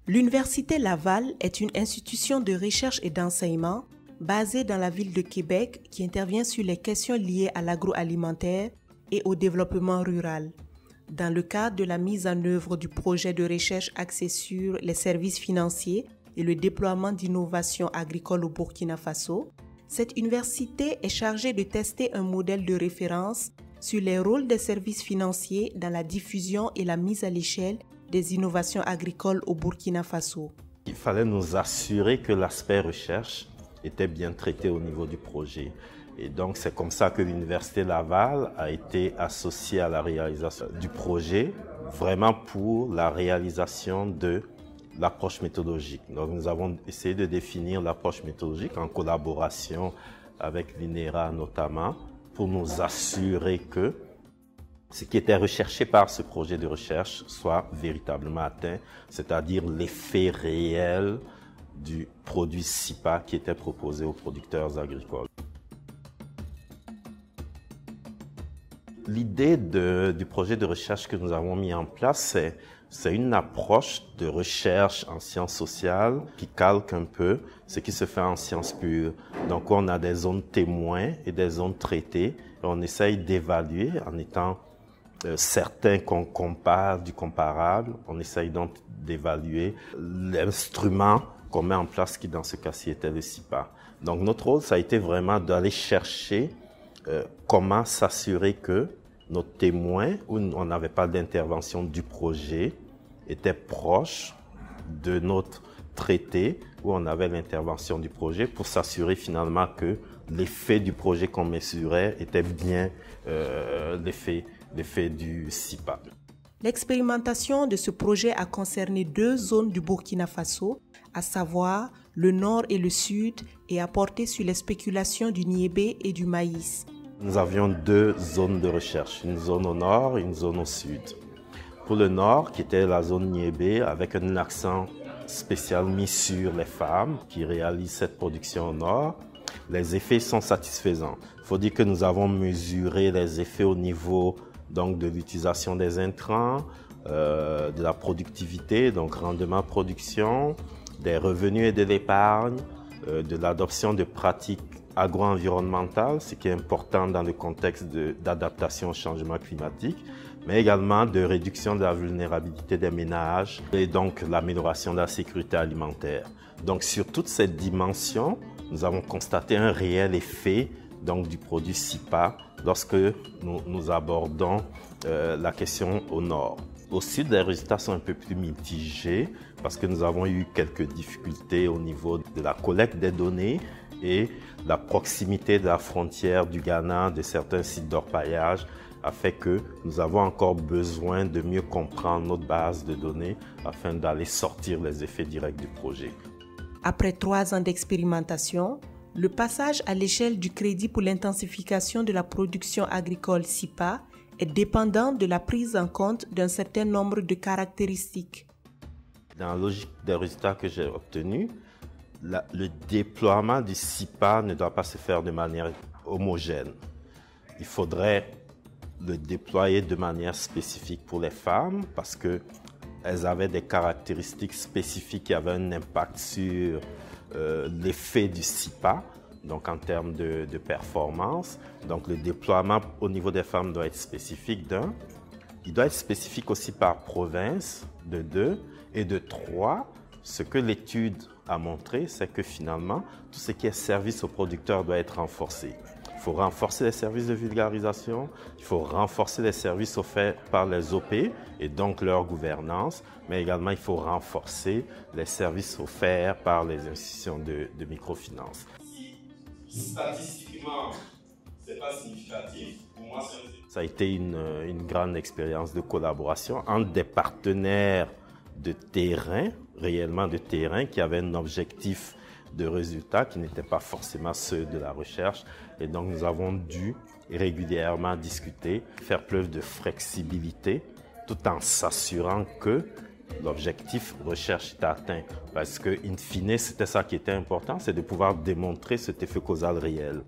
L'Université Laval est une institution de recherche et d'enseignement basée dans la ville de Québec qui intervient sur les questions liées à l'agroalimentaire et au développement rural. Dans le cadre de la mise en œuvre du projet de recherche axé sur les services financiers et le déploiement d'innovations agricoles au Burkina Faso, cette université est chargée de tester un modèle de référence sur les rôles des services financiers dans la diffusion et la mise à l'échelle des innovations agricoles au Burkina Faso. Il fallait nous assurer que l'aspect recherche était bien traité au niveau du projet. Et donc, c'est comme ça que l'Université Laval a été associée à la réalisation du projet, vraiment pour la réalisation de l'approche méthodologique. Donc, nous avons essayé de définir l'approche méthodologique en collaboration avec l'INERA notamment, pour nous assurer que ce qui était recherché par ce projet de recherche soit véritablement atteint, c'est-à-dire l'effet réel du produit SIPA qui était proposé aux producteurs agricoles. L'idée du projet de recherche que nous avons mis en place, c'est une approche de recherche en sciences sociales qui calque un peu ce qui se fait en sciences pures. Donc on a des zones témoins et des zones traitées. Et on essaye d'évaluer en étant certain qu'on compare du comparable. On essaye donc d'évaluer l'instrument qu'on met en place qui dans ce cas-ci était le SIPA. Donc notre rôle, ça a été vraiment d'aller chercher comment s'assurer que nos témoins, où on n'avait pas d'intervention du projet, étaient proches de notre traité, où on avait l'intervention du projet, pour s'assurer finalement que l'effet du projet qu'on mesurait était bien l'effet du SIPA. L'expérimentation de ce projet a concerné 2 zones du Burkina Faso, à savoir le nord et le sud, et a porté sur les spéculations du niébé et du maïs. Nous avions 2 zones de recherche, une zone au nord et une zone au sud. Pour le nord, qui était la zone niébé, avec un accent spécial mis sur les femmes qui réalisent cette production au nord, les effets sont satisfaisants. Il faut dire que nous avons mesuré les effets au niveau donc, de l'utilisation des intrants, de la productivité, donc rendement production, des revenus et de l'épargne, de l'adoption de pratiques agro-environnementales, ce qui est important dans le contexte d'adaptation au changement climatique, mais également de réduction de la vulnérabilité des ménages et donc l'amélioration de la sécurité alimentaire. Donc sur toutes ces dimensions, nous avons constaté un réel effet donc, du produit SIPA lorsque nous abordons la question au nord. Au sud, les résultats sont un peu plus mitigés parce que nous avons eu quelques difficultés au niveau de la collecte des données et la proximité de la frontière du Ghana, de certains sites d'orpaillage, a fait que nous avons encore besoin de mieux comprendre notre base de données afin d'aller sortir les effets directs du projet. Après 3 ans d'expérimentation, le passage à l'échelle du crédit pour l'intensification de la production agricole SIPA est dépendant de la prise en compte d'un certain nombre de caractéristiques. Dans la logique des résultats que j'ai obtenus, le déploiement du SIPA ne doit pas se faire de manière homogène. Il faudrait le déployer de manière spécifique pour les femmes parce qu'elles avaient des caractéristiques spécifiques qui avaient un impact sur l'effet du SIPA, donc en termes de performance. Donc le déploiement au niveau des femmes doit être spécifique d'un. Il doit être spécifique aussi par province, de 2. Et de 3, ce que l'étude a montré, c'est que finalement, tout ce qui est service aux producteurs doit être renforcé. Il faut renforcer les services de vulgarisation, il faut renforcer les services offerts par les OP et donc leur gouvernance, mais également il faut renforcer les services offerts par les institutions de microfinance. Si statistiquement, ce n'est pas significatif, pour moi ça a été une grande expérience de collaboration entre des partenaires de terrain, réellement de terrain, qui avaient un objectif de résultats qui n'étaient pas forcément ceux de la recherche. Et donc, nous avons dû régulièrement discuter, faire preuve de flexibilité, tout en s'assurant que l'objectif recherche est atteint. Parce que, in fine, c'était ça qui était important, c'est de pouvoir démontrer cet effet causal réel.